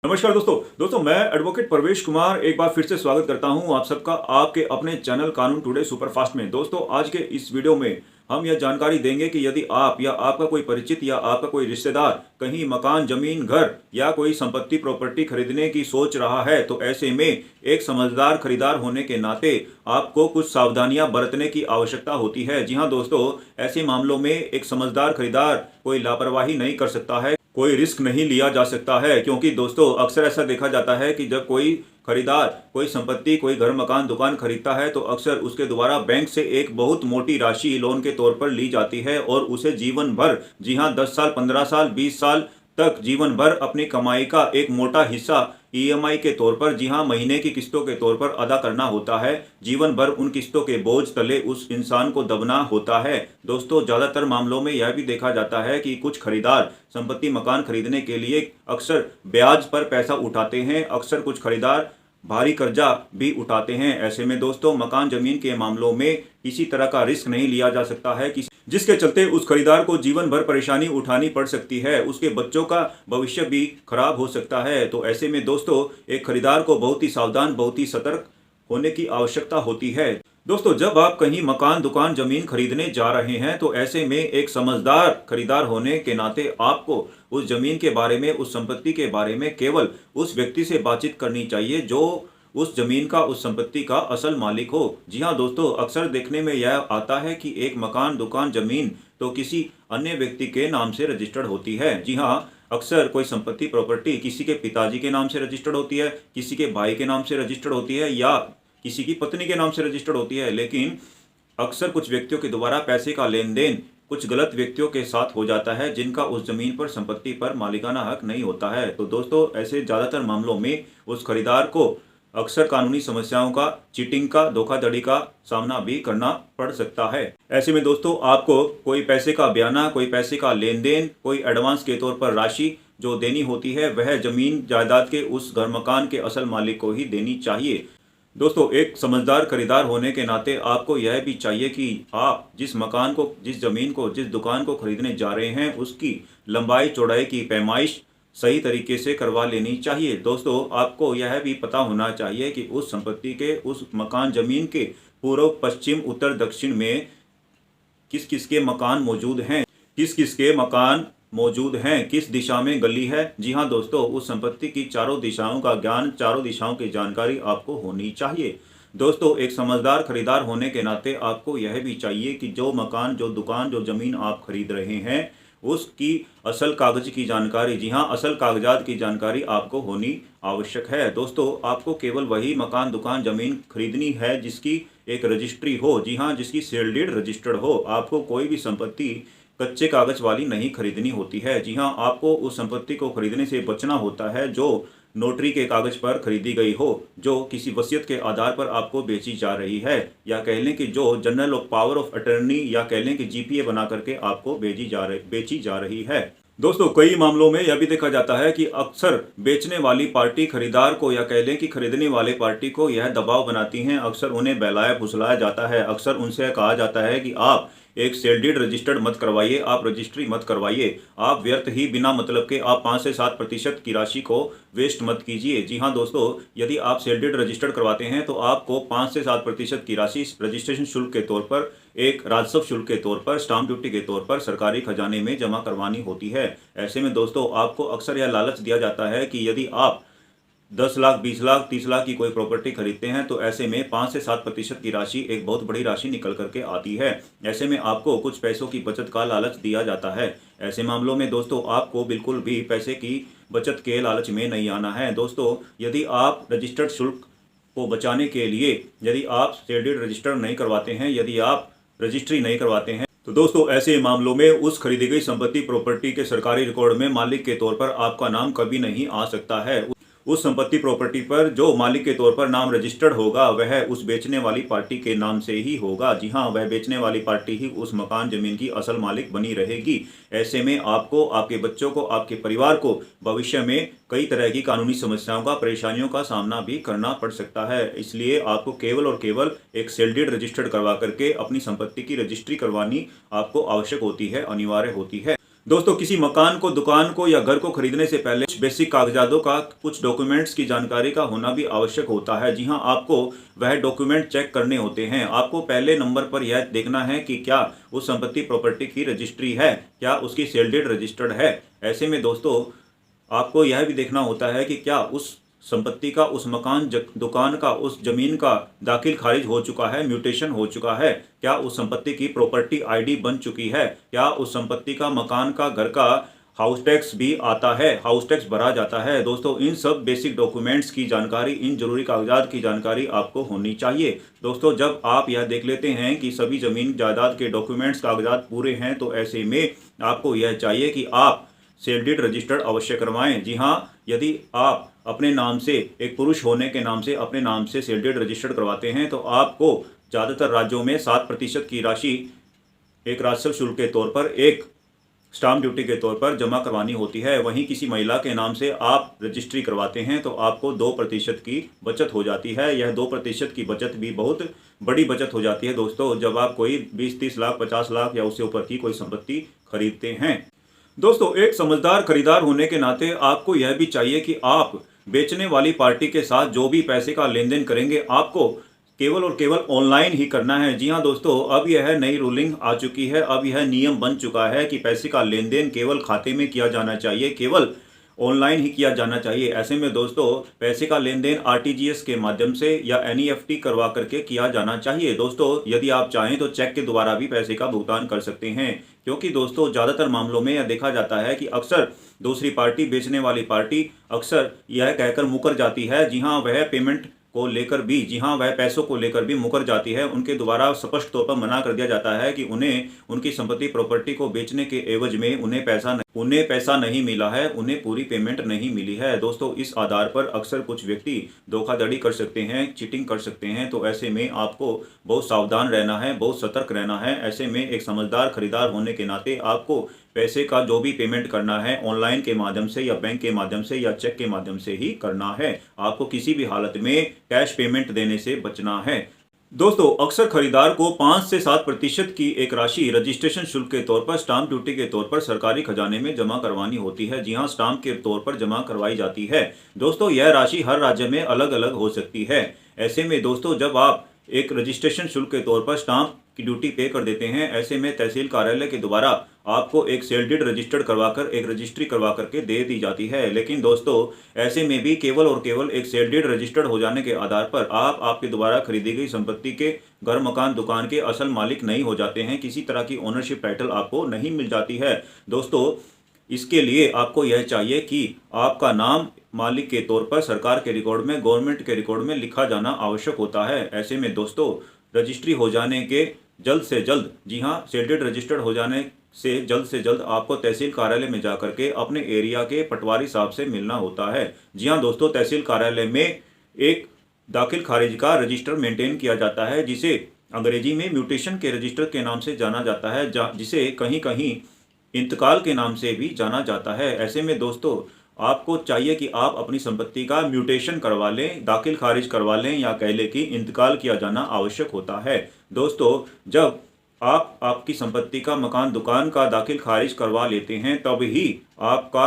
नमस्कार दोस्तों मैं एडवोकेट परवेश कुमार एक बार फिर से स्वागत करता हूं आप सबका आपके अपने चैनल कानून टुडे सुपरफास्ट में। दोस्तों आज के इस वीडियो में हम यह जानकारी देंगे कि यदि आप या आपका कोई परिचित या आपका कोई रिश्तेदार कहीं मकान, जमीन, घर या कोई संपत्ति प्रॉपर्टी खरीदने की सोच रहा है तो ऐसे में एक समझदार खरीदार होने के नाते आपको कुछ सावधानियां बरतने की आवश्यकता होती है। जी हाँ दोस्तों, ऐसे मामलों में एक समझदार खरीदार कोई लापरवाही नहीं कर सकता है, कोई रिस्क नहीं लिया जा सकता है, क्योंकि दोस्तों अक्सर ऐसा देखा जाता है कि जब कोई खरीदार कोई संपत्ति, कोई घर, मकान, दुकान खरीदता है तो अक्सर उसके द्वारा बैंक से एक बहुत मोटी राशि लोन के तौर पर ली जाती है और उसे जीवन भर, जी हाँ 10 साल, 15 साल, 20 साल तक जीवन भर अपनी कमाई का एक मोटा हिस्सा ईएमआई के तौर पर, जी हाँ महीने की किस्तों के तौर पर अदा करना होता है। जीवन भर उन किस्तों के बोझ तले उस इंसान को दबना होता है। दोस्तों ज्यादातर मामलों में यह भी देखा जाता है कि कुछ खरीदार संपत्ति, मकान खरीदने के लिए अक्सर ब्याज पर पैसा उठाते हैं, अक्सर कुछ खरीदार भारी कर्जा भी उठाते हैं। ऐसे में दोस्तों मकान, जमीन के मामलों में किसी तरह का रिस्क नहीं लिया जा सकता है, जिसके चलते उस खरीदार को जीवन भर परेशानी उठानी पड़ सकती है, उसके बच्चों का भविष्य भी खराब हो सकता है। तो ऐसे में दोस्तों एक खरीदार को बहुत ही सावधान, बहुत ही सतर्क होने की आवश्यकता होती है। दोस्तों जब आप कहीं मकान, दुकान, जमीन खरीदने जा रहे हैं तो ऐसे में एक समझदार खरीदार होने के नाते आपको उस जमीन के बारे में, उस संपत्ति के बारे में केवल उस व्यक्ति से बातचीत करनी चाहिए जो उस जमीन का, उस संपत्ति का असल मालिक हो। जी हाँ दोस्तों, अक्सर देखने में यह आता है कि एक मकान, दुकान, जमीन तो किसी अन्य व्यक्ति के नाम से रजिस्टर्ड होती है। जी हाँ, अक्सर कोई संपत्ति, प्रॉपर्टी किसी के पिताजी के नाम से रजिस्टर्ड होती है, किसी के भाई के नाम से रजिस्टर्ड होती है या किसी की पत्नी के नाम से रजिस्टर्ड होती है। लेकिन अक्सर कुछ व्यक्तियों के द्वारा पैसे का लेन देन कुछ गलत व्यक्तियों के साथ हो जाता है जिनका उस जमीन पर, संपत्ति पर मालिकाना हक नहीं होता है। तो दोस्तों ऐसे ज्यादातर मामलों में उस खरीदार को अक्सर कानूनी समस्याओं का, चीटिंग का, धोखाधड़ी का सामना भी करना पड़ सकता है। ऐसे में दोस्तों आपको कोई पैसे का बयाना, कोई पैसे का लेन देन, कोई एडवांस के तौर पर राशि जो देनी होती है वह जमीन जायदाद के, उस घर मकान के असल मालिक को ही देनी चाहिए। दोस्तों एक समझदार खरीदार होने के नाते आपको यह भी चाहिए कि आप जिस मकान को, जिस जमीन को, जिस दुकान को खरीदने जा रहे हैं उसकी लंबाई चौड़ाई की पैमाइश सही तरीके से करवा लेनी चाहिए। दोस्तों आपको यह भी पता होना चाहिए कि उस संपत्ति के, उस मकान, जमीन के पूर्व, पश्चिम, उत्तर, दक्षिण में किस किस के मकान मौजूद हैं, किस किस के मकान मौजूद हैं, किस दिशा में गली है। जी हाँ दोस्तों, उस संपत्ति की चारों दिशाओं का ज्ञान, चारों दिशाओं की जानकारी आपको होनी चाहिए। दोस्तों एक समझदार खरीदार होने के नाते आपको यह भी चाहिए कि जो मकान, जो दुकान, जो जमीन आप खरीद रहे हैं उसकी असल कागज की जानकारी, जी हाँ असल कागजात की जानकारी आपको होनी आवश्यक है। दोस्तों आपको केवल वही मकान, दुकान, जमीन खरीदनी है जिसकी एक रजिस्ट्री हो, जी हाँ जिसकी सेल डीड रजिस्टर्ड हो। आपको कोई भी संपत्ति कच्चे कागज वाली नहीं खरीदनी होती है। जी हाँ, आपको उस संपत्ति को खरीदने से बचना होता है जो नोटरी के कागज पर खरीदी गई हो, जो किसी वसीयत के आधार पर आपको बेची जा रही है, या कह लें कि जो general of power of attorney, या कह लें कि जीपीए बना करके आपको बेची जा रही है। दोस्तों कई मामलों में यह भी देखा जाता है कि अक्सर बेचने वाली पार्टी खरीदार को, या कह लें कि खरीदने वाले पार्टी को यह दबाव बनाती हैं, अक्सर उन्हें बहलाया फुसलाया जाता है, अक्सर उनसे कहा जाता है कि आप एक सेल डीड रजिस्टर्ड मत करवाइए, आप रजिस्ट्री मत करवाइए, आप व्यर्थ ही बिना मतलब के आप 5 से 7% की राशि को वेस्ट मत कीजिए। जी हाँ दोस्तों, यदि आप सेल डीड रजिस्टर्ड करवाते हैं तो आपको 5 से 7% की राशि रजिस्ट्रेशन शुल्क के तौर पर, एक राजस्व शुल्क के तौर पर, स्टाम्प ड्यूटी के तौर पर सरकारी खजाने में जमा करवानी होती है। ऐसे में दोस्तों आपको अक्सर यह लालच दिया जाता है कि यदि आप 10 लाख, 20 लाख, 30 लाख की कोई प्रॉपर्टी खरीदते हैं तो ऐसे में 5 से 7% की राशि एक बहुत बड़ी राशि निकल करके आती है। ऐसे में आपको कुछ पैसों की बचत का लालच दिया जाता है। ऐसे मामलों में दोस्तों आपको बिल्कुल भी पैसे की बचत के लालच में नहीं आना है। दोस्तों यदि आप रजिस्टर्ड शुल्क को बचाने के लिए, यदि आप सेल डीड रजिस्टर नहीं करवाते हैं, यदि आप रजिस्ट्री नहीं करवाते हैं, तो दोस्तों ऐसे मामलों में उस खरीदी गई संपत्ति, प्रॉपर्टी के सरकारी रिकॉर्ड में मालिक के तौर पर आपका नाम कभी नहीं आ सकता है। उस संपत्ति, प्रॉपर्टी पर जो मालिक के तौर पर नाम रजिस्टर्ड होगा वह उस बेचने वाली पार्टी के नाम से ही होगा। जी हाँ, वह बेचने वाली पार्टी ही उस मकान, जमीन की असल मालिक बनी रहेगी। ऐसे में आपको, आपके बच्चों को, आपके परिवार को भविष्य में कई तरह की कानूनी समस्याओं का, परेशानियों का सामना भी करना पड़ सकता है। इसलिए आपको केवल और केवल एक सेल डीड रजिस्टर्ड करवा करके अपनी संपत्ति की रजिस्ट्री करवानी आपको आवश्यक होती है, अनिवार्य होती है। दोस्तों किसी मकान को, दुकान को या घर को खरीदने से पहले कुछ बेसिक कागजातों का, कुछ डॉक्यूमेंट्स की जानकारी का होना भी आवश्यक होता है। जी हाँ, आपको वह डॉक्यूमेंट चेक करने होते हैं। आपको पहले नंबर पर यह देखना है कि क्या उस संपत्ति प्रॉपर्टी की रजिस्ट्री है, क्या उसकी सेल डीड रजिस्टर्ड है। ऐसे में दोस्तों आपको यह भी देखना होता है कि क्या उस संपत्ति का, उस मकान, दुकान का, उस जमीन का दाखिल खारिज हो चुका है, म्यूटेशन हो चुका है, क्या उस संपत्ति की प्रॉपर्टी आईडी बन चुकी है, क्या उस संपत्ति का, मकान का, घर का हाउस टैक्स भी आता है, हाउस टैक्स भरा जाता है। दोस्तों इन सब बेसिक डॉक्यूमेंट्स की जानकारी, इन जरूरी कागजात की जानकारी आपको होनी चाहिए। दोस्तों जब आप यह देख लेते हैं कि सभी जमीन जायदाद के डॉक्यूमेंट्स, कागजात पूरे हैं, तो ऐसे में आपको यह चाहिए कि आप सेल डीड रजिस्टर्ड अवश्य करवाएं। जी हाँ, यदि आप अपने नाम से, एक पुरुष होने के नाम से अपने नाम से सेल डीड रजिस्टर्ड करवाते हैं तो आपको ज़्यादातर राज्यों में 7% की राशि एक राजस्व शुल्क के तौर पर, एक स्टाम्प ड्यूटी के तौर पर जमा करवानी होती है। वहीं किसी महिला के नाम से आप रजिस्ट्री करवाते हैं तो आपको 2% की बचत हो जाती है। यह 2% की बचत भी बहुत बड़ी बचत हो जाती है दोस्तों, जब आप कोई 20-30 लाख, 50 लाख या उससे ऊपर की कोई संपत्ति खरीदते हैं। दोस्तों एक समझदार खरीदार होने के नाते आपको यह भी चाहिए कि आप बेचने वाली पार्टी के साथ जो भी पैसे का लेन देन करेंगे, आपको केवल और केवल ऑनलाइन ही करना है। जी हाँ दोस्तों, अब यह नई रूलिंग आ चुकी है, अब यह नियम बन चुका है कि पैसे का लेन देन केवल खाते में किया जाना चाहिए, केवल ऑनलाइन ही किया जाना चाहिए। ऐसे में दोस्तों पैसे का लेन देन आरटीजीएस के माध्यम से या एनईएफटी करवा करके किया जाना चाहिए। दोस्तों यदि आप चाहें तो चेक के द्वारा भी पैसे का भुगतान कर सकते हैं, क्योंकि दोस्तों ज़्यादातर मामलों में यह देखा जाता है कि अक्सर दूसरी पार्टी, बेचने वाली पार्टी अक्सर यह कहकर मुकर जाती है, जी हाँ वह पेमेंट को लेकर भी, जी हाँ वह पैसों को लेकर भी मुकर जाती है। उनके द्वारा स्पष्ट तौर पर मना कर दिया जाता है कि उन्हें उनकी संपत्ति, प्रॉपर्टी को बेचने के एवज में उन्हें पैसा नहीं मिला है, उन्हें पूरी पेमेंट नहीं मिली है। दोस्तों इस आधार पर अक्सर कुछ व्यक्ति धोखाधड़ी कर सकते हैं, चीटिंग कर सकते हैं। तो ऐसे में आपको बहुत सावधान रहना है, बहुत सतर्क रहना है। ऐसे में एक समझदार खरीदार होने के नाते आपको पैसे का जो भी पेमेंट करना है ऑनलाइन के माध्यम से या बैंक के माध्यम से या चेक के माध्यम से ही करना है। आपको किसी भी हालत में कैश पेमेंट देने से बचना है। दोस्तों अक्सर खरीदार को 5 से 7% की एक राशि रजिस्ट्रेशन शुल्क के तौर पर, स्टाम्प ड्यूटी के तौर पर सरकारी खजाने में जमा करवानी होती है। जी हाँ, स्टाम्प के तौर पर जमा करवाई जाती है। दोस्तों यह राशि हर राज्य में अलग अलग हो सकती है। ऐसे में दोस्तों जब आप एक रजिस्ट्रेशन शुल्क के तौर पर स्टाम्प की ड्यूटी पे कर देते हैं, ऐसे में तहसील कार्यालय के द्वारा आपको एक सेल डीड रजिस्टर्ड करवाकर, एक रजिस्ट्री करवा करके दे दी जाती है। लेकिन दोस्तों ऐसे में भी केवल और केवल एक सेल डीड रजिस्टर्ड हो जाने के आधार पर आप आपके द्वारा खरीदी गई संपत्ति के, घर, मकान, दुकान के असल मालिक नहीं हो जाते हैं। किसी तरह की ओनरशिप टाइटल आपको नहीं मिल जाती है। दोस्तों इसके लिए आपको यह चाहिए कि आपका नाम मालिक के तौर पर सरकार के रिकॉर्ड में, गवर्नमेंट के रिकॉर्ड में लिखा जाना आवश्यक होता है। ऐसे में दोस्तों रजिस्ट्री हो जाने के जल्द से जल्द, जी हाँ सेल डीड रजिस्टर्ड हो जाने से जल्द आपको तहसील कार्यालय में जाकर के अपने एरिया के पटवारी साहब से मिलना होता है। जी हाँ दोस्तों, तहसील कार्यालय में एक दाखिल खारिज का रजिस्टर मेंटेन किया जाता है, जिसे अंग्रेजी में म्यूटेशन के रजिस्टर के नाम से जाना जाता है, जिसे कहीं कहीं इंतकाल के नाम से भी जाना जाता है। ऐसे में दोस्तों आपको चाहिए कि आप अपनी संपत्ति का म्यूटेशन करवा लें, दाखिल खारिज करवा लें, या कह लें कि इंतकाल किया जाना आवश्यक होता है। दोस्तों जब आप आपकी संपत्ति का, मकान, दुकान का दाखिल खारिज करवा लेते हैं तब ही आपका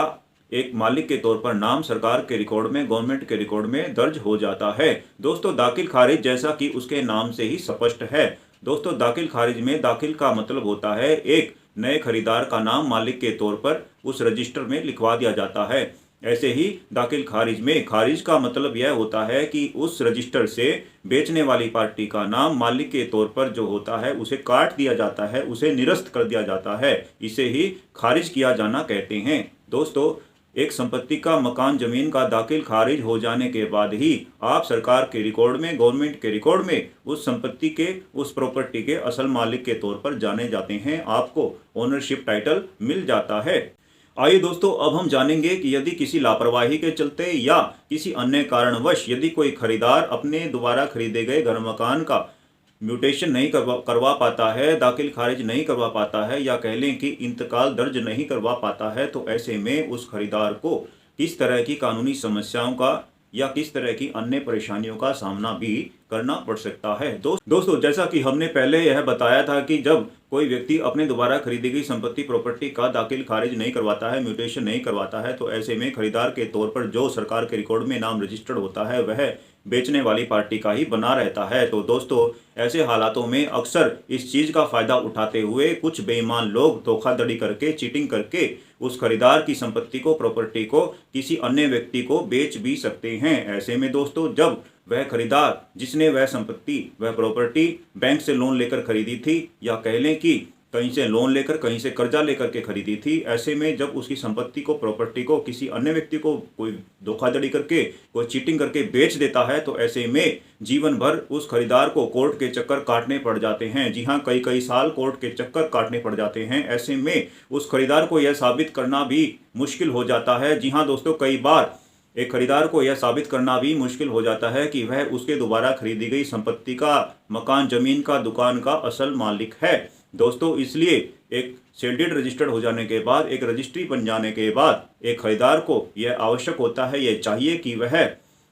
एक मालिक के तौर पर नाम सरकार के रिकॉर्ड में, गवर्नमेंट के रिकॉर्ड में दर्ज हो जाता है। दोस्तों दाखिल खारिज जैसा कि उसके नाम से ही स्पष्ट है। दोस्तों दाखिल खारिज में दाखिल का मतलब होता है एक नए खरीदार का नाम मालिक के तौर पर उस रजिस्टर में लिखवा दिया जाता है। ऐसे ही दाखिल खारिज में खारिज का मतलब यह होता है कि उस रजिस्टर से बेचने वाली पार्टी का नाम मालिक के तौर पर जो होता है उसे काट दिया जाता है, उसे निरस्त कर दिया जाता है। इसे ही खारिज किया जाना कहते हैं। दोस्तों एक संपत्ति का, मकान, जमीन का दाखिल खारिज हो जाने के बाद ही आप सरकार के रिकॉर्ड में, गवर्नमेंट के रिकॉर्ड में उस संपत्ति के, उस प्रॉपर्टी के असल मालिक के तौर पर जाने जाते हैं। आपको ओनरशिप टाइटल मिल जाता है। आइए दोस्तों अब हम जानेंगे कि यदि किसी लापरवाही के चलते या किसी अन्य कारणवश यदि कोई खरीदार अपने द्वारा खरीदे गए घर, मकान का म्यूटेशन नहीं करवा पाता है, दाखिल खारिज नहीं करवा पाता है, या कह लें कि इंतकाल दर्ज नहीं करवा पाता है, तो ऐसे में उस खरीदार को किस तरह की कानूनी समस्याओं का या किस तरह की अन्य परेशानियों का सामना भी करना पड़ सकता है। दोस्तों, जैसा कि हमने पहले यह बताया था कि जब कोई व्यक्ति अपने द्वारा खरीदी गई संपत्ति प्रॉपर्टी का दाखिल खारिज नहीं करवाता है, म्यूटेशन नहीं करवाता है, तो ऐसे में खरीदार के तौर पर जो सरकार के रिकॉर्ड में नाम रजिस्टर्ड होता है वह बेचने वाली पार्टी का ही बना रहता है। तो दोस्तों, ऐसे हालातों में अक्सर इस चीज का फायदा उठाते हुए कुछ बेईमान लोग धोखाधड़ी करके, चीटिंग करके उस खरीदार की संपत्ति को, प्रॉपर्टी को किसी अन्य व्यक्ति को बेच भी सकते हैं। ऐसे में दोस्तों, जब वह खरीदार जिसने वह संपत्ति, वह प्रॉपर्टी बैंक से लोन लेकर खरीदी थी, या कह लें कि कहीं से लोन लेकर, कहीं से कर्जा लेकर के खरीदी थी, ऐसे में जब उसकी संपत्ति को, प्रॉपर्टी को किसी अन्य व्यक्ति को कोई धोखाधड़ी करके, कोई चीटिंग करके बेच देता है, तो ऐसे में जीवन भर उस खरीदार को कोर्ट के चक्कर काटने पड़ जाते हैं। जी हाँ, कई कई साल कोर्ट के चक्कर काटने पड़ जाते हैं। ऐसे में उस खरीदार को यह साबित करना भी मुश्किल हो जाता है। जी हाँ दोस्तों, कई बार एक खरीदार को यह साबित करना भी मुश्किल हो जाता है कि वह उसके द्वारा खरीदी गई संपत्ति का, मकान, जमीन का, दुकान का असल मालिक है। दोस्तों, इसलिए एक सेल डीड रजिस्टर्ड हो जाने के बाद, एक रजिस्ट्री बन जाने के बाद एक खरीदार को यह आवश्यक होता है, यह चाहिए कि वह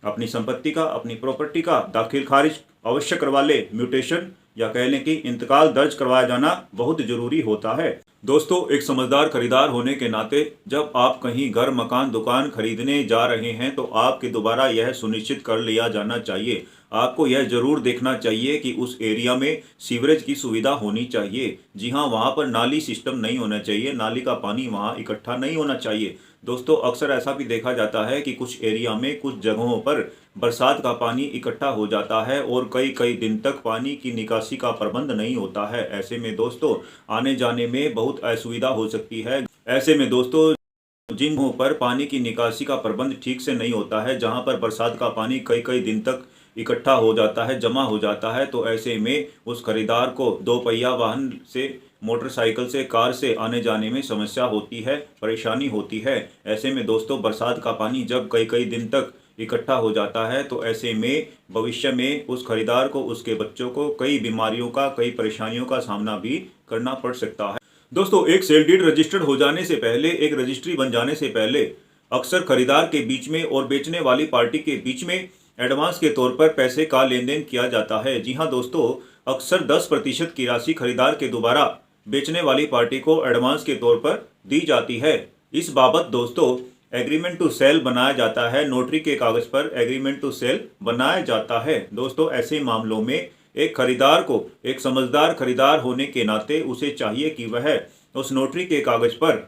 अपनी संपत्ति का, अपनी प्रॉपर्टी का दाखिल खारिज अवश्य करवा ले। म्यूटेशन या कह लें कि इंतकाल दर्ज करवाया जाना बहुत जरूरी होता है। दोस्तों, एक समझदार खरीदार होने के नाते जब आप कहीं घर, मकान, दुकान खरीदने जा रहे हैं तो आपके द्वारा यह सुनिश्चित कर लिया जाना चाहिए, आपको यह जरूर देखना चाहिए कि उस एरिया में सीवरेज की सुविधा होनी चाहिए। जी हाँ, वहाँ पर नाली सिस्टम नहीं होना चाहिए, नाली का पानी वहाँ इकट्ठा नहीं होना चाहिए। दोस्तों, अक्सर ऐसा भी देखा जाता है कि कुछ एरिया में, कुछ जगहों पर बरसात का पानी इकट्ठा हो जाता है और कई कई दिन तक पानी की निकासी का प्रबंध नहीं होता है। ऐसे में दोस्तों, आने जाने में बहुत असुविधा हो सकती है। ऐसे में दोस्तों, जिन जगहों पर पानी की निकासी का प्रबंध ठीक से नहीं होता है, जहां पर बरसात का पानी कई कई दिन तक इकट्ठा हो जाता है, जमा हो जाता है, तो ऐसे में उस खरीदार को दो पहिया वाहन से, मोटरसाइकिल से, कार से आने जाने में समस्या होती है, परेशानी होती है। ऐसे में दोस्तों, बरसात का पानी जब कई कई दिन तक इकट्ठा हो जाता है तो ऐसे में भविष्य में उस खरीदार को, उसके बच्चों को कई बीमारियों का, कई परेशानियों का सामना भी करना पड़ सकता है। दोस्तों, एक सेल डीड रजिस्टर्ड हो जाने से पहले, एक रजिस्ट्री बन जाने से पहले अक्सर खरीदार के बीच में और बेचने वाली पार्टी के बीच में एडवांस के तौर पर पैसे का लेन देन किया जाता है। जी हाँ दोस्तों, अक्सर 10% की राशि खरीदार के द्वारा बेचने वाली पार्टी को एडवांस के तौर पर दी जाती है। इस बाबत दोस्तों एग्रीमेंट टू सेल बनाया जाता है, नोटरी के कागज पर एग्रीमेंट टू सेल बनाया जाता है। दोस्तों, ऐसे मामलों में एक खरीदार को, एक समझदार खरीदार होने के नाते उसे चाहिए कि वह उस नोटरी के कागज पर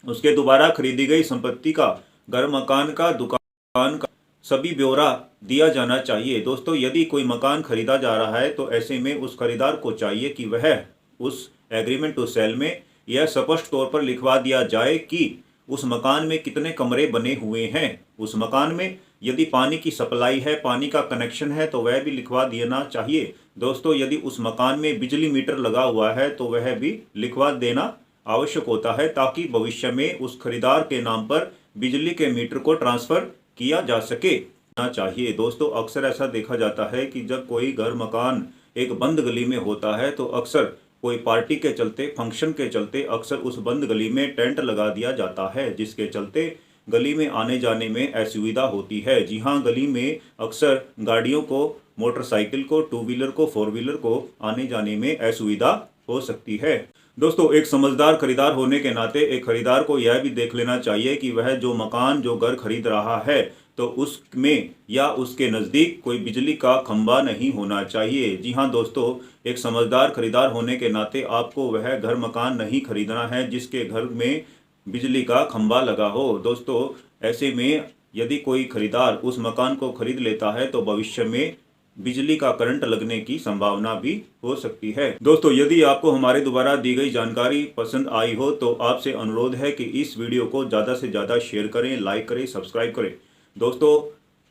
उसके द्वारा खरीदी गई संपत्ति का, घर, मकान का, दुकान का सभी ब्यौरा दिया जाना चाहिए। दोस्तों, यदि कोई मकान खरीदा जा रहा है तो ऐसे में उस खरीदार को चाहिए कि वह उस एग्रीमेंट टू सेल में यह स्पष्ट तौर पर लिखवा दिया जाए कि उस मकान में कितने कमरे बने हुए हैं, उस मकान में यदि पानी की सप्लाई है, पानी का कनेक्शन है, तो वह भी लिखवा देना चाहिए। दोस्तों, यदि उस मकान में बिजली मीटर लगा हुआ है तो वह भी लिखवा देना आवश्यक होता है, ताकि भविष्य में उस खरीदार के नाम पर बिजली के मीटर को ट्रांसफर किया जा सके ना चाहिए। दोस्तों, अक्सर ऐसा देखा जाता है कि जब कोई घर, मकान एक बंद गली में होता है तो अक्सर कोई पार्टी के चलते, फंक्शन के चलते अक्सर उस बंद गली में टेंट लगा दिया जाता है, जिसके चलते गली में आने जाने में असुविधा होती है। जी हाँ, गली में अक्सर गाड़ियों को, मोटरसाइकिल को, टू व्हीलर को, फोर व्हीलर को आने जाने में असुविधा हो सकती है। दोस्तों, एक समझदार खरीदार होने के नाते एक खरीदार को यह भी देख लेना चाहिए कि वह जो मकान, जो घर खरीद रहा है तो उसमें या उसके नज़दीक कोई बिजली का खंभा नहीं होना चाहिए। जी हाँ दोस्तों, एक समझदार खरीदार होने के नाते आपको वह घर, मकान नहीं खरीदना है जिसके घर में बिजली का खंभा लगा हो। दोस्तों, ऐसे में यदि कोई खरीदार उस मकान को खरीद लेता है तो भविष्य में बिजली का करंट लगने की संभावना भी हो सकती है। दोस्तों, यदि आपको हमारे द्वारा दी गई जानकारी पसंद आई हो तो आपसे अनुरोध है कि इस वीडियो को ज़्यादा से ज़्यादा शेयर करें, लाइक करें, सब्सक्राइब करें। दोस्तों,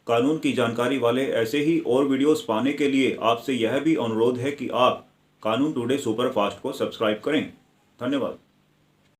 कानून की जानकारी वाले ऐसे ही और वीडियोस पाने के लिए आपसे यह भी अनुरोध है कि आप कानून टुडे सुपरफास्ट को सब्सक्राइब करें। धन्यवाद।